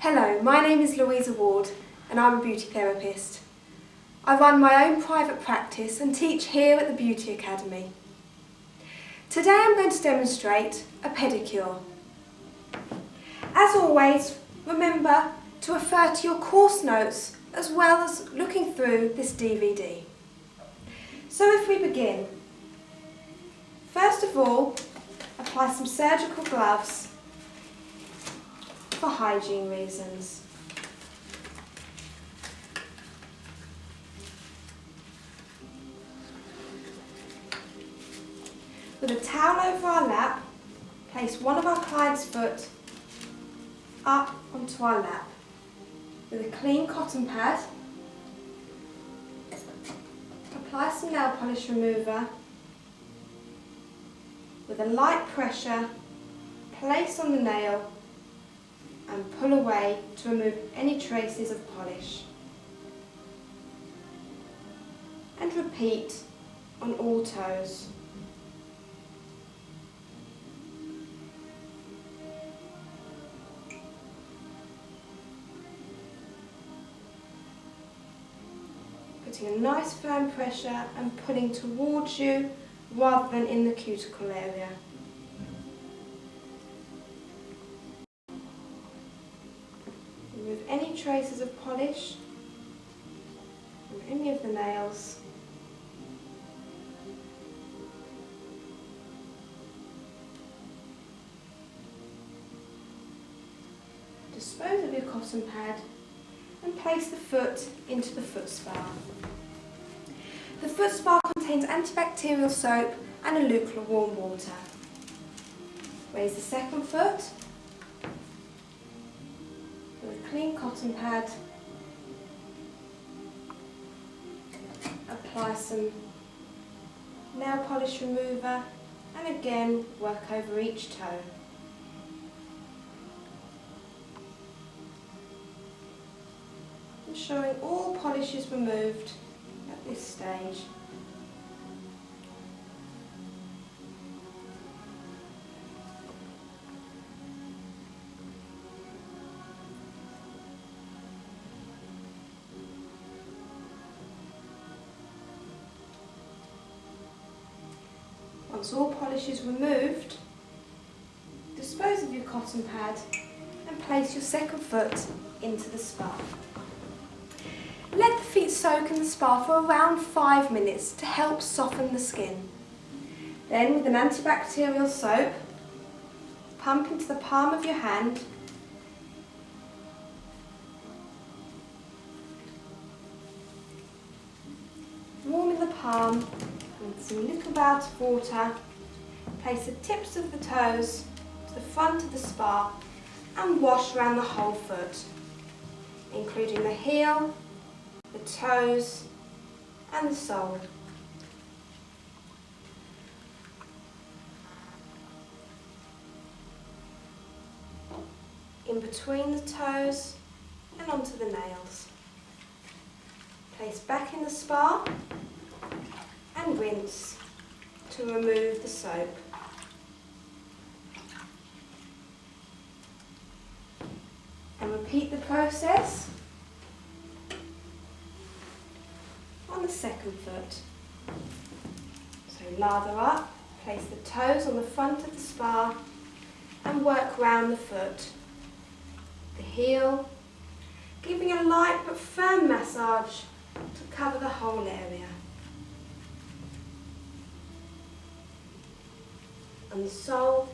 Hello, my name is Louisa Ward and I'm a beauty therapist. I run my own private practice and teach here at the Beauty Academy. Today I'm going to demonstrate a pedicure. As always, remember to refer to your course notes as well as looking through this DVD. So if we begin, first of all, apply some surgical gloves for hygiene reasons. With a towel over our lap, place one of our client's foot up onto our lap. With a clean cotton pad, apply some nail polish remover. With a light pressure, place on the nail and pull away to remove any traces of polish. And repeat on all toes. Putting a nice firm pressure and pulling towards you rather than in the cuticle area. Remove any traces of polish from any of the nails. Dispose of your cotton pad and place the foot into the foot spa. The foot spa contains antibacterial soap and a lukewarm water. Raise the second foot with a clean cotton pad. Apply some nail polish remover and again work over each toe. Ensuring all polish is removed at this stage. Once all polish is removed, dispose of your cotton pad and place your second foot into the spa. Let the feet soak in the spa for around 5 minutes to help soften the skin. Then with an antibacterial soap, pump into the palm of your hand . Warming the palm with some little bouts of water, place the tips of the toes to the front of the spa and wash around the whole foot, including the heel, the toes and the sole. In between the toes and onto the nails. Place back in the spa and rinse to remove the soap. And repeat the process on the second foot. So lather up, place the toes on the front of the spa and work round the foot. The heel, giving a light but firm massage to cover the whole area. And the sole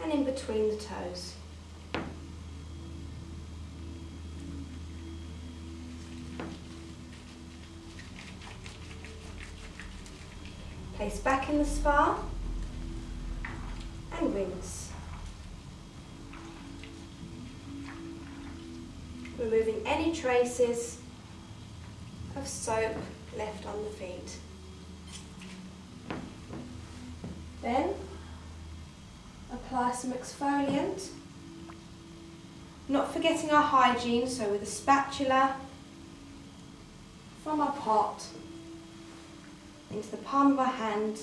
and in between the toes. Place back in the spa and rinse. Removing any traces of soap left on the feet. Then apply some exfoliant, not forgetting our hygiene, so with a spatula from our pot into the palm of our hand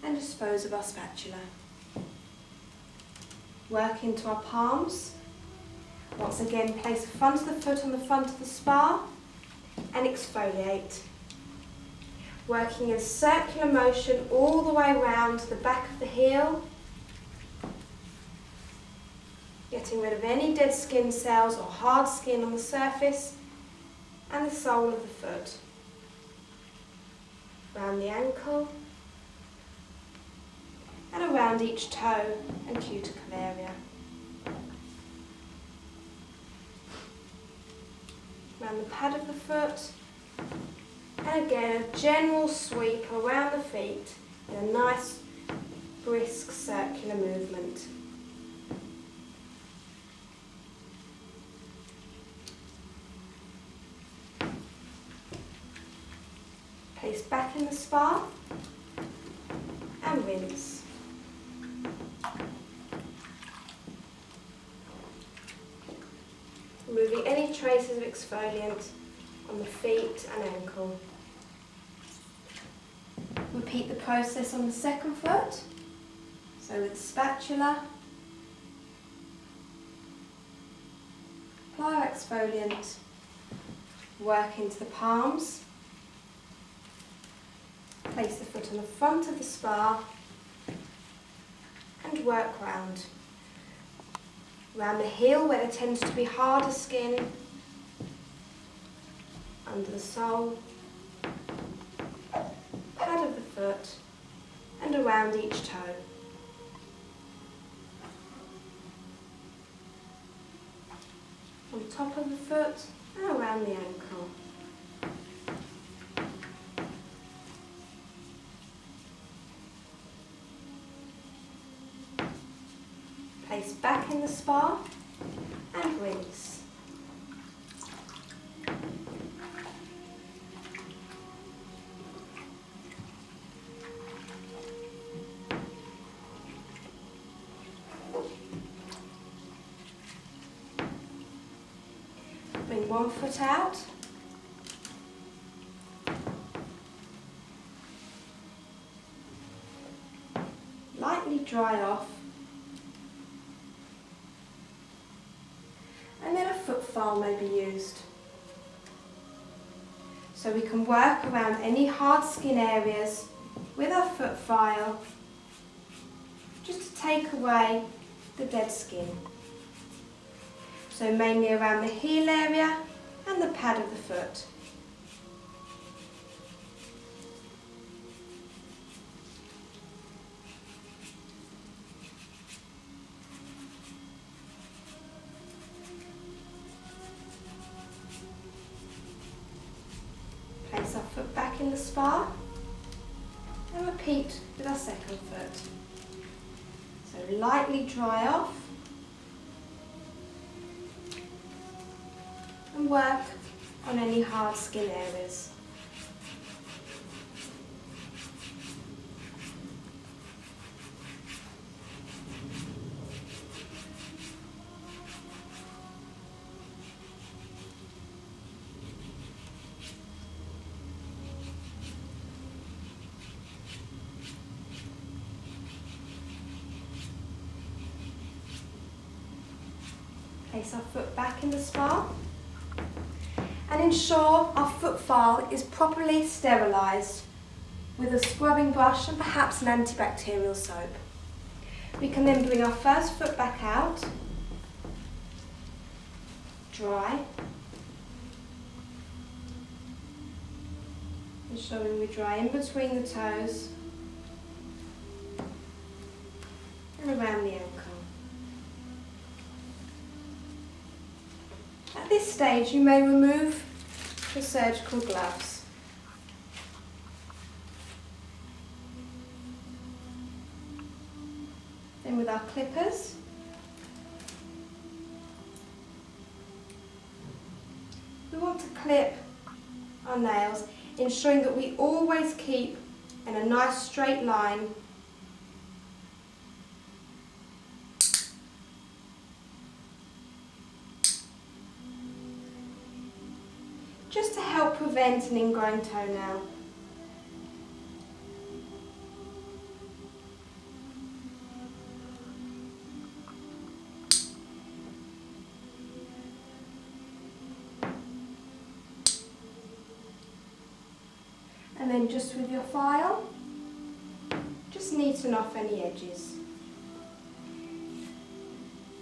and dispose of our spatula. Work into our palms Once again, place the front of the foot on the front of the spa and exfoliate. Working in circular motion all the way around the back of the heel, getting rid of any dead skin cells or hard skin on the surface and the sole of the foot. Around the ankle and around each toe and cuticle area. Around the pad of the foot, and again a general sweep around the feet in a nice brisk circular movement. Place back in the spa and rinse. Removing any traces of exfoliant on the feet and ankle. Repeat the process on the second foot. So with the spatula, apply our exfoliant, work into the palms, place the foot on the front of the spa and work round. Around the heel where there tends to be harder skin, under the sole, pad of the foot and around each toe. On top of the foot and around the ankle. Place back in the spa and rinse. Bring one foot out. Lightly dry off. And then a foot file may be used. So we can work around any hard skin areas with our foot file just to take away the dead skin. So mainly around the heel area and the pad of the foot. Place our foot back in the spa and repeat with our second foot. So lightly dry off and work on any hard skin areas. Place our foot back in the spa and ensure our foot file is properly sterilised with a scrubbing brush and perhaps an antibacterial soap. We can then bring our first foot back out, dry, ensuring we dry in between the toes and around the ankle. At this stage, you may remove the surgical gloves. Then with our clippers, we want to clip our nails, ensuring that we always keep in a nice straight line . Just to help prevent an ingrown toenail. And then just with your file, just neaten off any edges.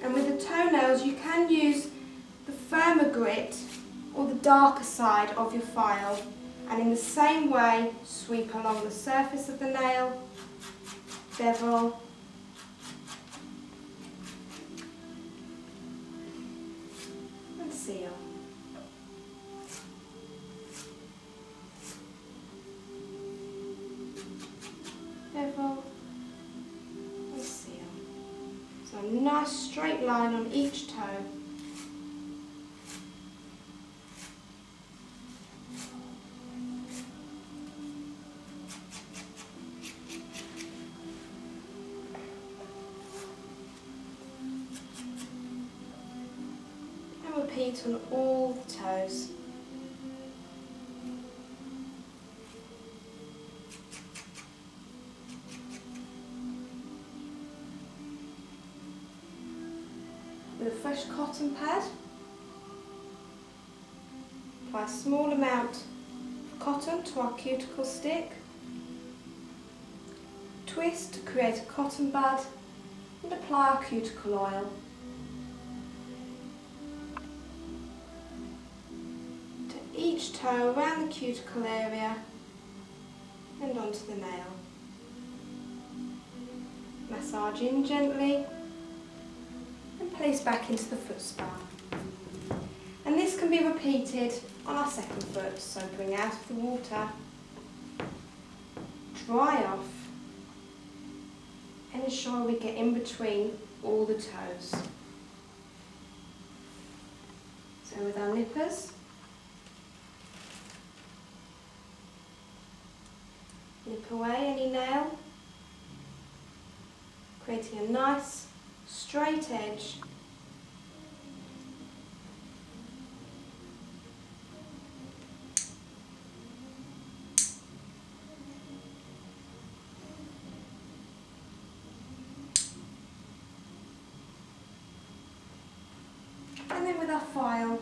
And with the toenails, you can use the firmer grit or the darker side of your file, and in the same way sweep along the surface of the nail, bevel, and seal. Bevel and seal. So a nice straight line on each toe. And repeat on all the toes. With a fresh cotton pad, apply a small amount of cotton to our cuticle stick, twist to create a cotton bud, and apply our cuticle oil. To each toe around the cuticle area and onto the nail. Massage in gently and place back into the foot spa. And this can be repeated on our second foot, so bring out of the water, dry off, and ensure we get in between all the toes. So with our nippers, nip away any nail, creating a nice straight edge. And then with our file,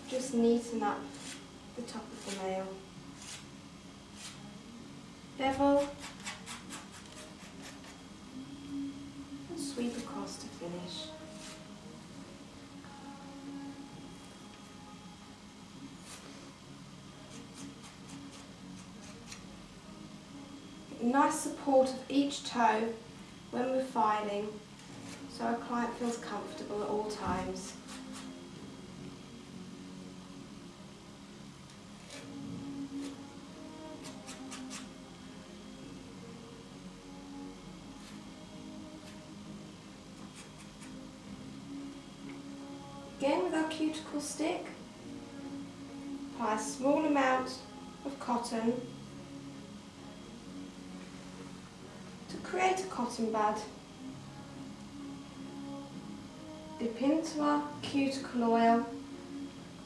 just neaten up the top of the nail. Bevel and sweep across to finish. Nice support of each toe when we're filing, so our client feels comfortable at all times. Again with our cuticle stick, apply a small amount of cotton to create a cotton bud. Dip into our cuticle oil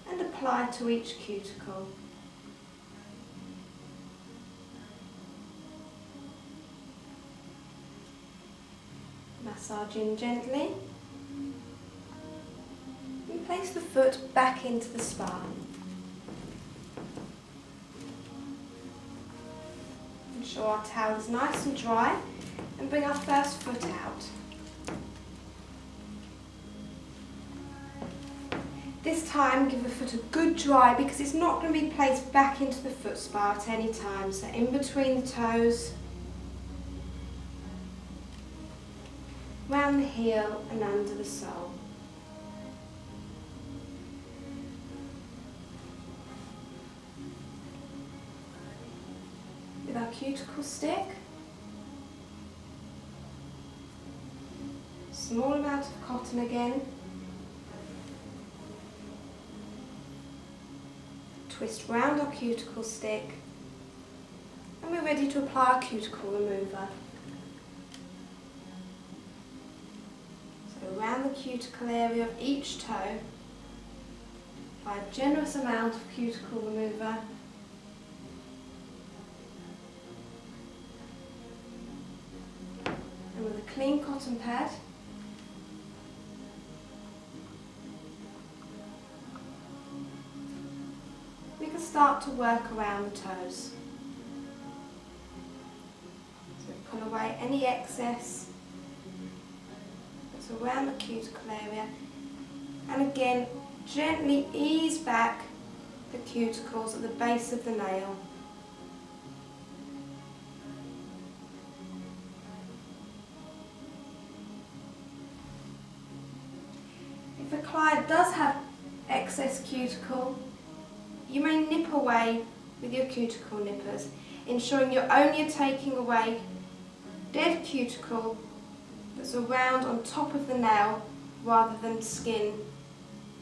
and apply to each cuticle. Massage in gently and place the foot back into the spa. Ensure our towel is nice and dry and bring our first foot out. This time give the foot a good dry because it's not going to be placed back into the foot spa at any time, so in between the toes, round the heel and under the sole. With our cuticle stick, small amount of cotton again, twist round our cuticle stick, and we're ready to apply our cuticle remover. So around the cuticle area of each toe, apply a generous amount of cuticle remover. And with a clean cotton pad, start to work around the toes. So pull away any excess that's around the cuticle area, and again gently ease back the cuticles at the base of the nail. If a client does have excess cuticle, you may nip away with your cuticle nippers, ensuring you're only taking away dead cuticle that's around on top of the nail rather than skin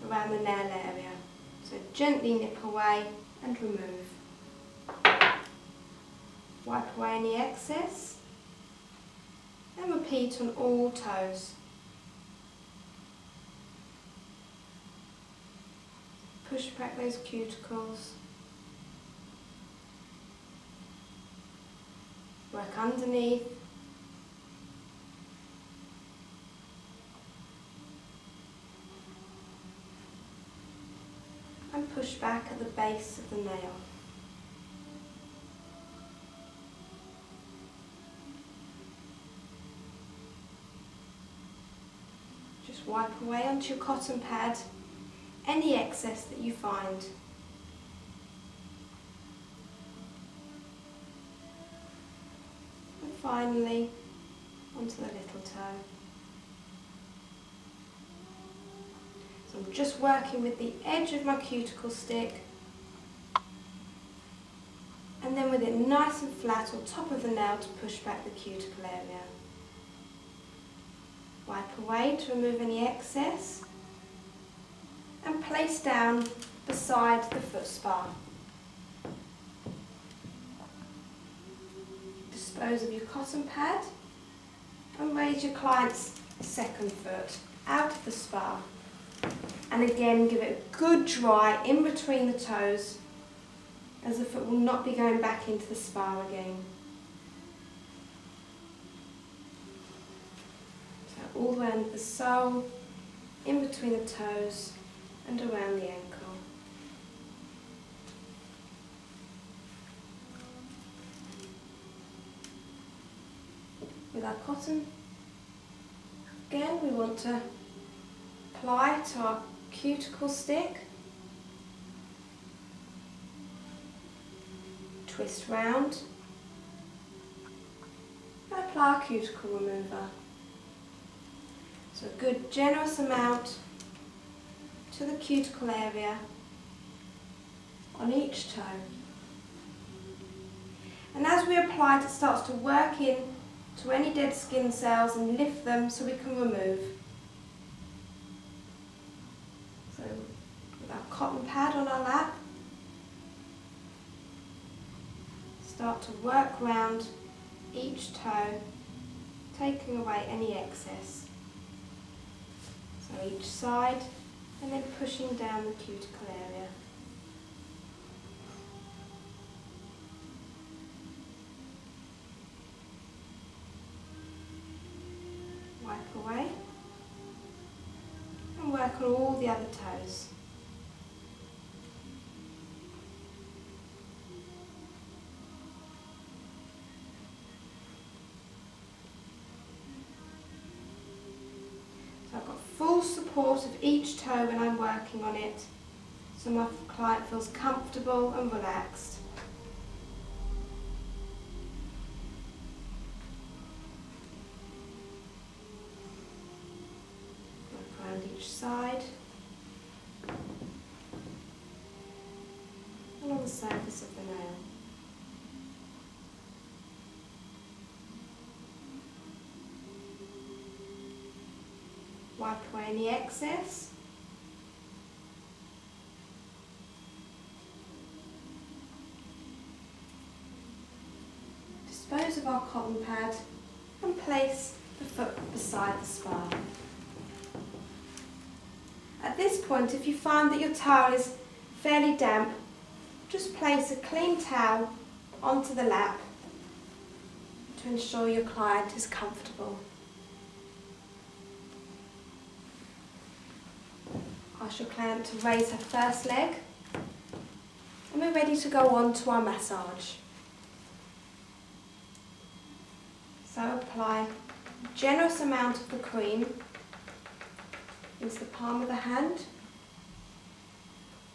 around the nail area. So gently nip away and remove. Wipe away any excess and repeat on all toes. Push back those cuticles. Work underneath. And push back at the base of the nail. Just wipe away onto your cotton pad any excess that you find. And finally, onto the little toe. So I'm just working with the edge of my cuticle stick, and then with it nice and flat on top of the nail to push back the cuticle area. Wipe away to remove any excess and place down beside the foot spa. Dispose of your cotton pad and raise your client's second foot out of the spa. And again, give it a good dry in between the toes, as the foot will not be going back into the spa again. So all around the sole, in between the toes and around the ankle. With our cotton, again we want to apply to our cuticle stick, twist round, and apply our cuticle remover. So a good generous amount to the cuticle area on each toe. And as we apply it, it starts to work in to any dead skin cells and lift them so we can remove. So with our cotton pad on our lap, start to work round each toe, taking away any excess. So each side, and then pushing down the cuticle area. Wipe away and work on all the other toes. So I've got full support of each toe when I'm working on it, so my client feels comfortable and relaxed. Work around each side and on the surface of the nail. Wipe away any excess. Dispose of our cotton pad and place the foot beside the spa. At this point, if you find that your towel is fairly damp, just place a clean towel onto the lap to ensure your client is comfortable. Ask your client to raise her first leg and we're ready to go on to our massage. So apply a generous amount of the cream into the palm of the hand,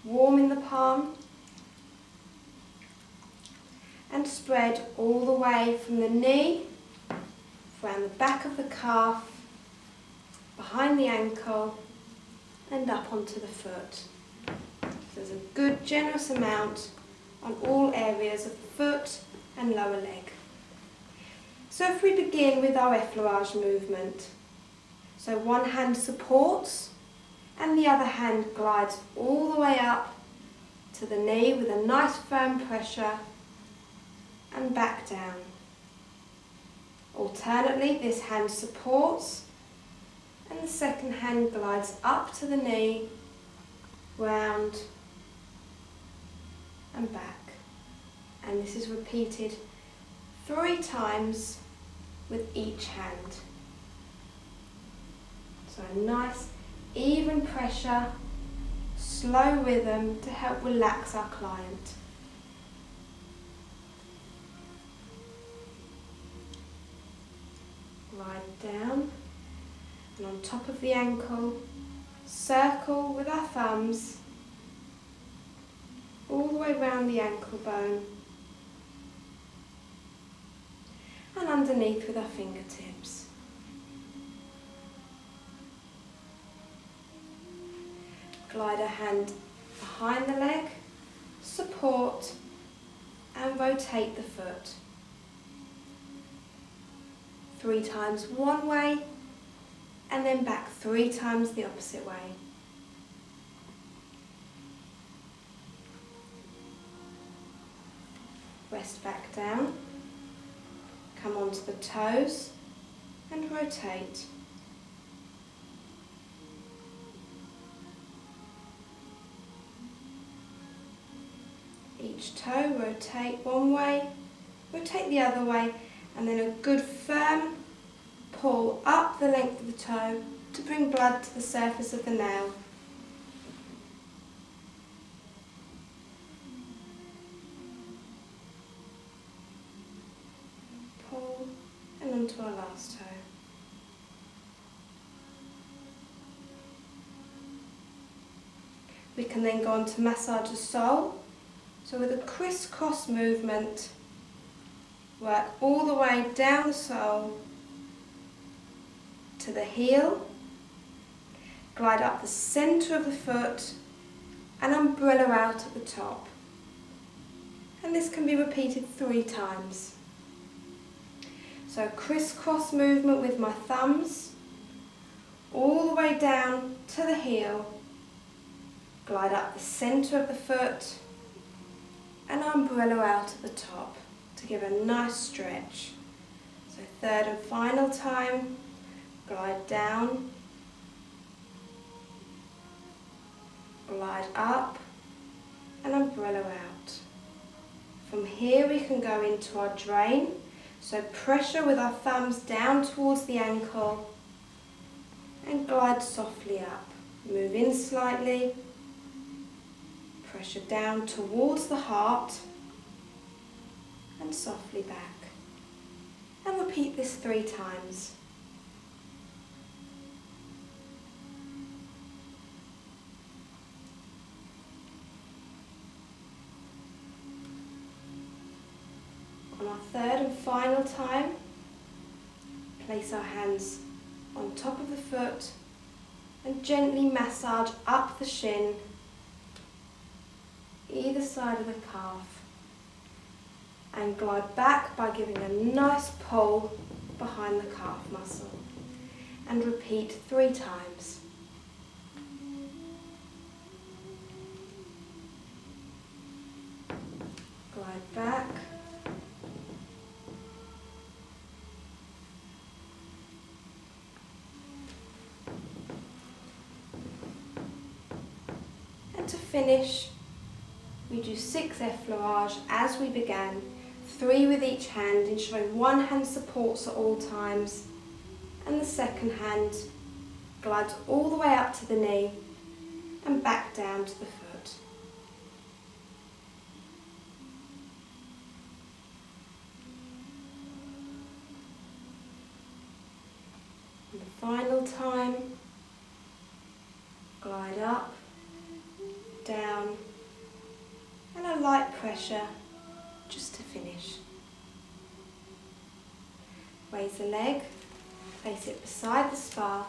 warm in the palm, and spread all the way from the knee, around the back of the calf, behind the ankle, and up onto the foot. So there's a good generous amount on all areas of the foot and lower leg. So if we begin with our effleurage movement, so one hand supports and the other hand glides all the way up to the knee with a nice firm pressure and back down. Alternately, this hand supports and the second hand glides up to the knee, round and back. And this is repeated 3 times with each hand. So a nice even pressure, slow rhythm to help relax our client. Glide down and on top of the ankle, circle with our thumbs all the way around the ankle bone and underneath with our fingertips. Glide a hand behind the leg, support and rotate the foot. 3 times one way and then back 3 times the opposite way. Rest back down, come onto the toes and rotate. Each toe rotate one way, rotate the other way, and then a good firm pull up the length of the toe to bring blood to the surface of the nail. Pull and onto our last toe. We can then go on to massage the sole. So with a crisscross movement, work all the way down the sole to the heel, glide up the centre of the foot and umbrella out at the top. And this can be repeated 3 times. So crisscross movement with my thumbs, all the way down to the heel, glide up the centre of the foot and umbrella out at the top to give a nice stretch. So 3rd and final time, glide down, glide up and umbrella out. From here we can go into our drain, so pressure with our thumbs down towards the ankle and glide softly up. Move in slightly, pressure down towards the heart and softly back. And repeat this 3 times. On our 3rd and final time, place our hands on top of the foot and gently massage up the shin, either side of the calf, and glide back by giving a nice pull behind the calf muscle, and repeat 3 times. Glide back, and to finish, we do 6 effleurage as we began, 3 with each hand, ensuring one hand supports at all times and the second hand glides all the way up to the knee and back down to the foot. final time, glide up, down, and a light pressure just to finish. Raise the leg, place it beside the spa,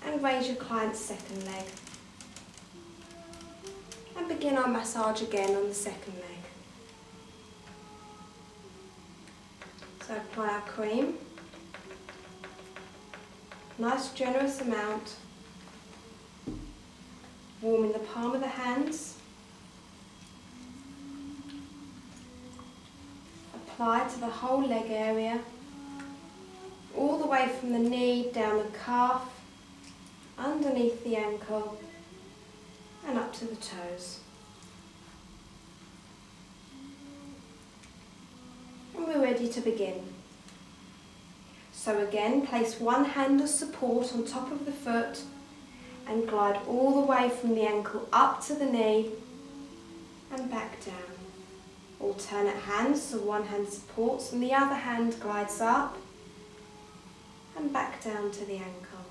and raise your client's second leg. And begin our massage again on the second leg. So apply our cream, nice generous amount, warming the palm of the hands. Apply to the whole leg area, all the way from the knee, down the calf, underneath the ankle, and up to the toes. And we're ready to begin. So again, place one hand as support on top of the foot and glide all the way from the ankle up to the knee and back down. Alternate hands, so one hand supports and the other hand glides up and back down to the ankle.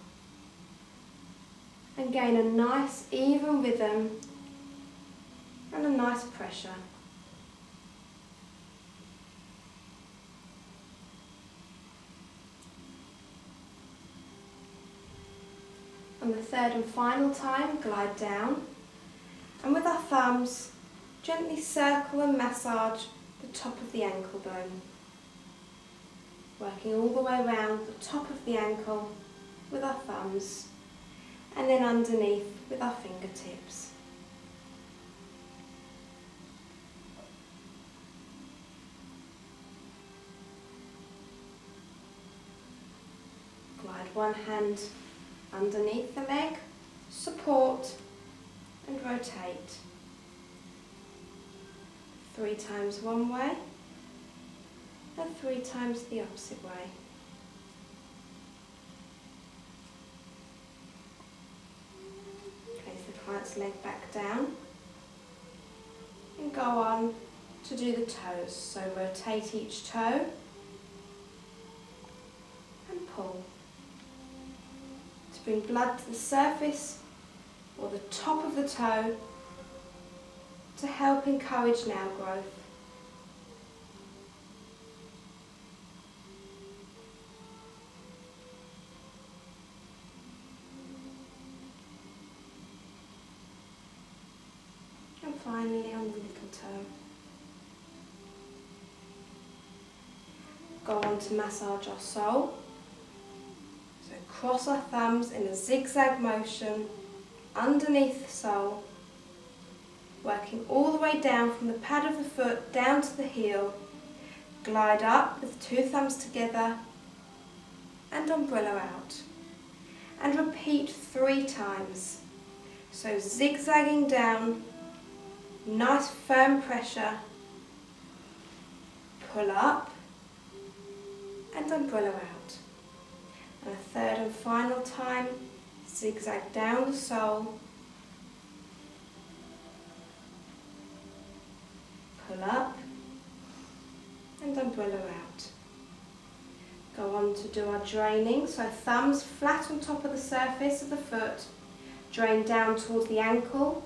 And gain a nice even rhythm and a nice pressure. On the third and final time, glide down, and with our thumbs, gently circle and massage the top of the ankle bone, working all the way around the top of the ankle with our thumbs, and then underneath with our fingertips. Glide one hand underneath the leg, support and rotate. 3 times one way and 3 times the opposite way. Place the client's leg back down and go on to do the toes. So rotate each toe and pull. Bring blood to the surface or the top of the toe to help encourage nail growth. And finally on the little toe. Go on to massage our sole. So cross our thumbs in a zigzag motion underneath the sole, working all the way down from the pad of the foot down to the heel. Glide up with 2 thumbs together and umbrella out. And repeat 3 times. So zigzagging down, nice firm pressure, pull up and umbrella out. And a third and final time, zigzag down the sole, pull up and umbrella out. Go on to do our draining, so thumbs flat on top of the surface of the foot, drain down towards the ankle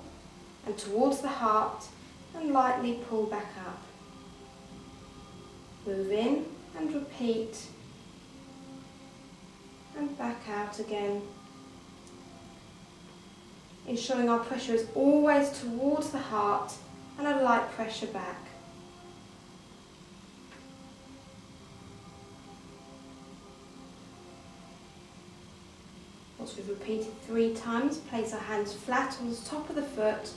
and towards the heart and lightly pull back up. Move in and repeat. And back out again, ensuring our pressure is always towards the heart and a light pressure back. Once we've repeated 3 times, place our hands flat on the top of the foot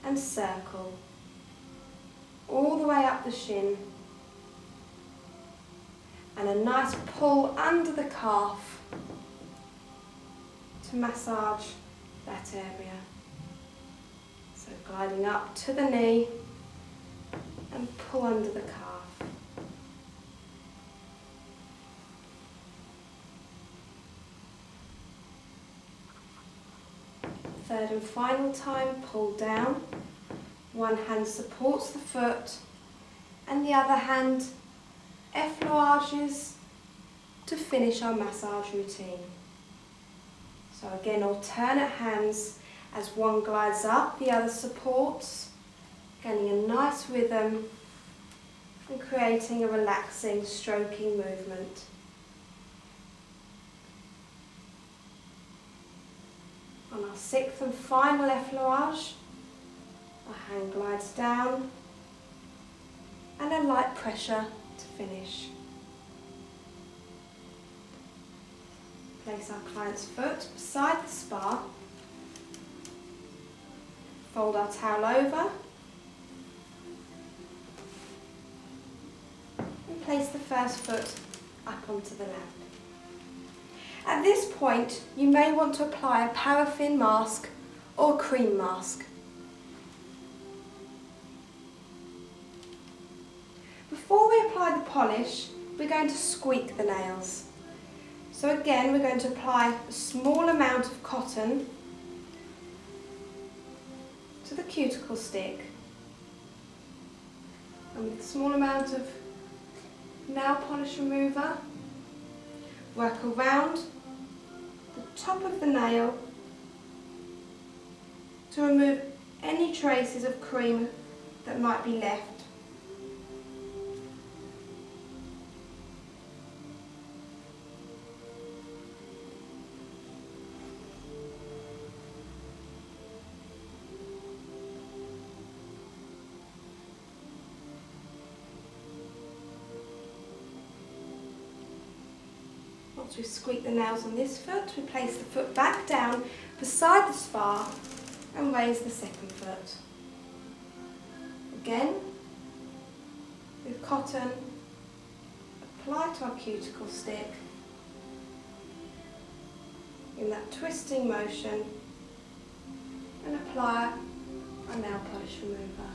and circle all the way up the shin. And a nice pull under the calf to massage that area. So gliding up to the knee and pull under the calf. Third and final time, pull down. One hand supports the foot and the other hand effleuages to finish our massage routine. So again, alternate hands as one glides up, the other supports, getting a nice rhythm and creating a relaxing stroking movement. On our sixth and final effleurage, our hand glides down and a light pressure to finish. Place our client's foot beside the spa, fold our towel over and place the first foot up onto the lap. At this point, you may want to apply a paraffin mask or a cream mask. Before we apply the polish, we're going to squeak the nails. So again, we're going to apply a small amount of cotton to the cuticle stick, and with a small amount of nail polish remover, work around the top of the nail to remove any traces of cream that might be left. Once we've squeaked the nails on this foot, we place the foot back down beside the spa and raise the second foot. Again, with cotton, apply to our cuticle stick in that twisting motion and apply our nail polish remover.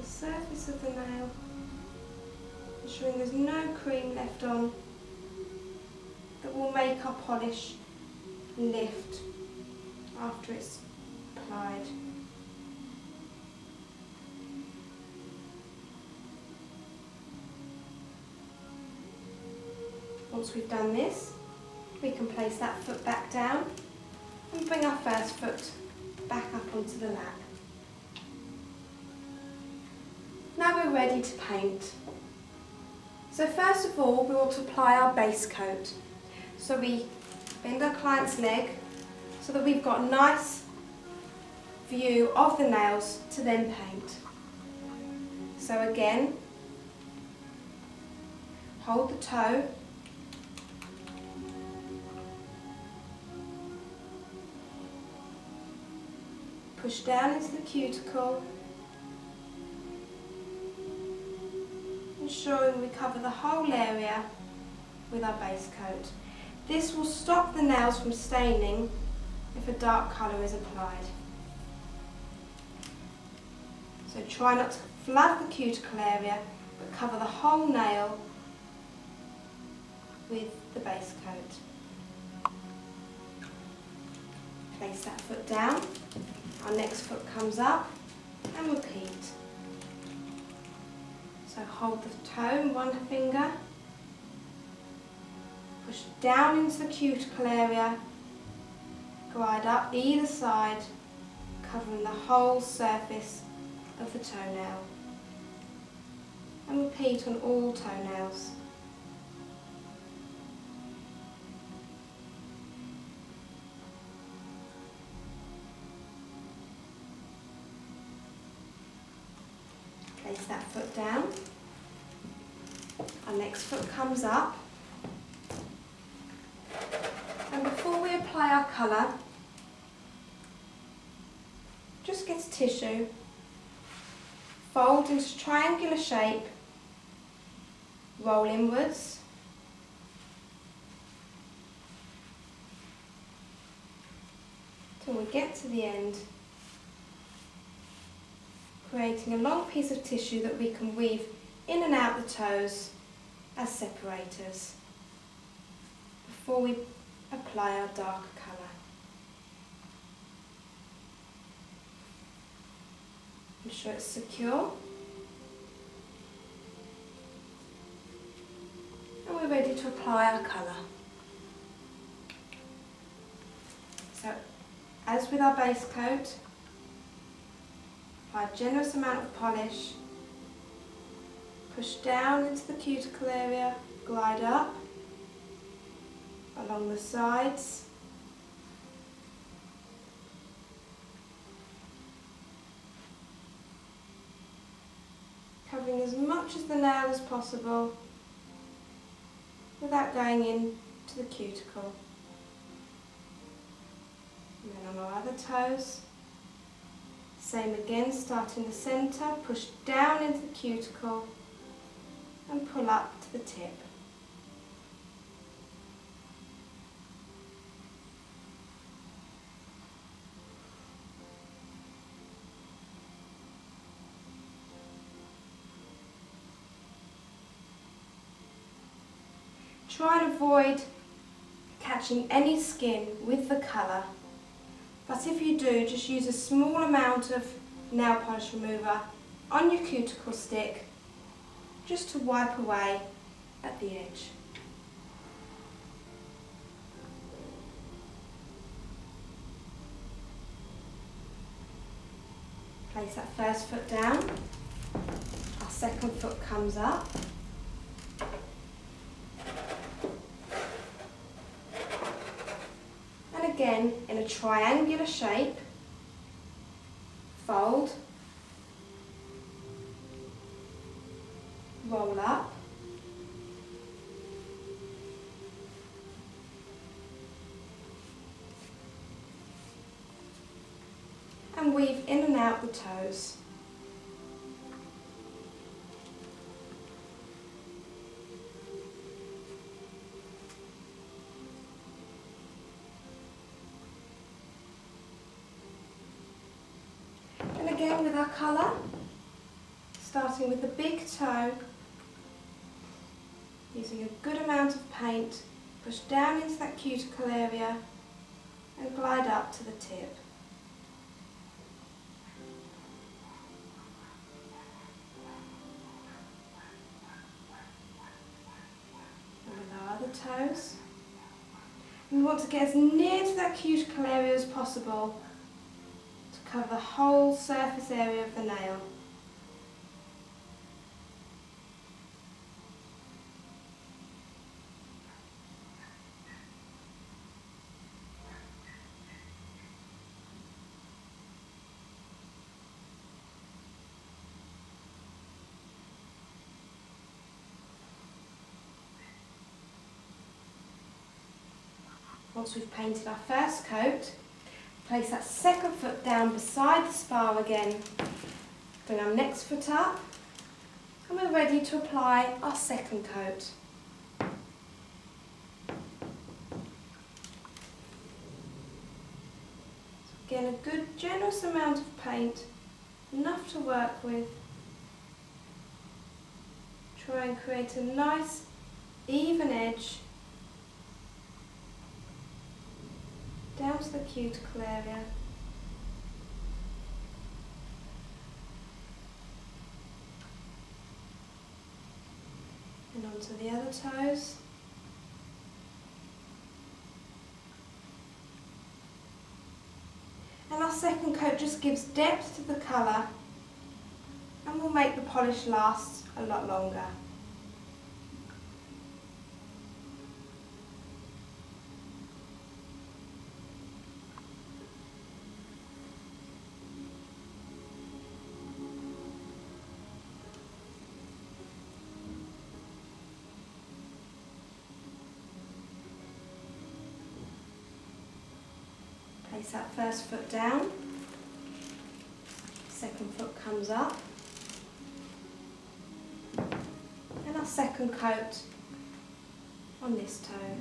The surface of the nail, ensuring there's no cream left on, that will make our polish lift after it's applied. Once we've done this, we can place that foot back down and bring our first foot back up onto the lap. Now we're ready to paint. So first of all, we want to apply our base coat. So we bend our client's leg so that we've got a nice view of the nails to then paint. So again, hold the toe, push down into the cuticle, ensuring we cover the whole area with our base coat. This will stop the nails from staining if a dark colour is applied. So try not to flood the cuticle area, but cover the whole nail with the base coat. Place that foot down, our next foot comes up, and repeat. So hold the toe in one finger, push down into the cuticle area, glide up either side, covering the whole surface of the toenail. And repeat on all toenails. Place that foot down. Our next foot comes up. And before we apply our colour, just get a tissue, fold into triangular shape, roll inwards, till we get to the end, creating a long piece of tissue that we can weave in and out the toes as separators before we apply our darker colour. Ensure it's secure. ready to apply our colour. So, as with our base coat, apply a generous amount of polish, push down into the cuticle area, glide up, along the sides, covering as much of the nail as possible without going in to the cuticle. And then on our other toes, same again, start in the centre, push down into the cuticle and pull up to the tip. Try and avoid catching any skin with the colour, but if you do, just use a small amount of nail polish remover on your cuticle stick just to wipe away at the edge. Place that first foot down, our second foot comes up. And again, in a triangular shape, fold, roll up, and weave in and out the toes. And again with our colour, starting with the big toe, using a good amount of paint, push down into that cuticle area and glide up to the tip. And with our other toes, we want to get as near to that cuticle area as possible to cover the whole surface area of the nail. Once we've painted our first coat, place that second foot down beside the spar again, bring our next foot up, and we're ready to apply our second coat. So again, a good generous amount of paint, enough to work with. Try and create a nice even edge down to the cuticle area. And onto the other toes. And our second coat just gives depth to the colour and will make the polish last a lot longer. Place that first foot down, second foot comes up, and our second coat on this toe.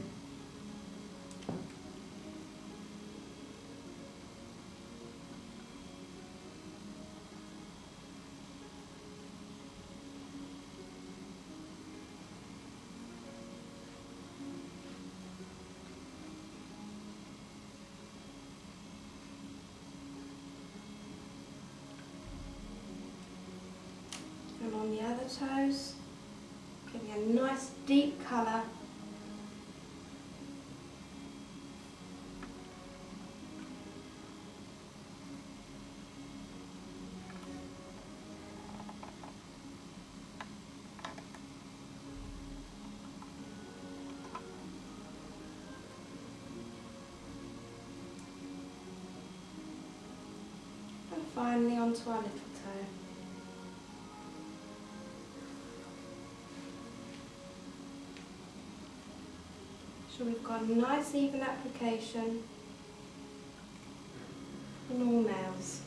And on the other toes, giving a nice deep colour finally onto our little toe. So we've got a nice even application on all nails.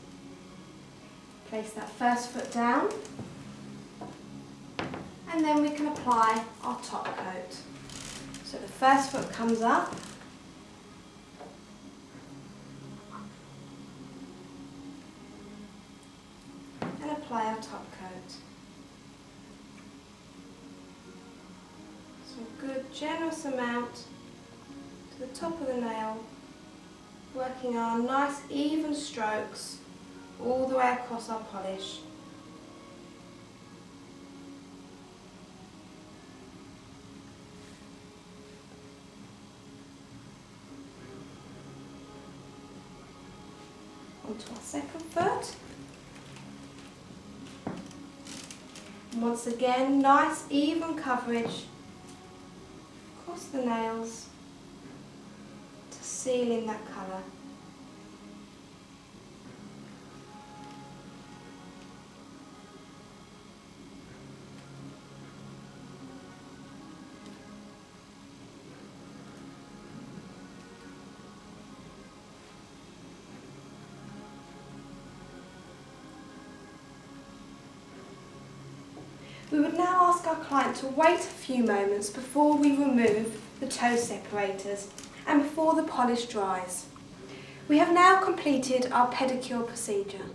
Place that first foot down, and then we can apply our top coat. So the first foot comes up, and apply our top coat. So a good generous amount to the top of the nail, working our nice even strokes all the way across our polish. Onto our second foot. And once again, nice even coverage across the nails to seal in that colour. We would now ask our client to wait a few moments before we remove the toe separators and before the polish dries. We have now completed our pedicure procedure.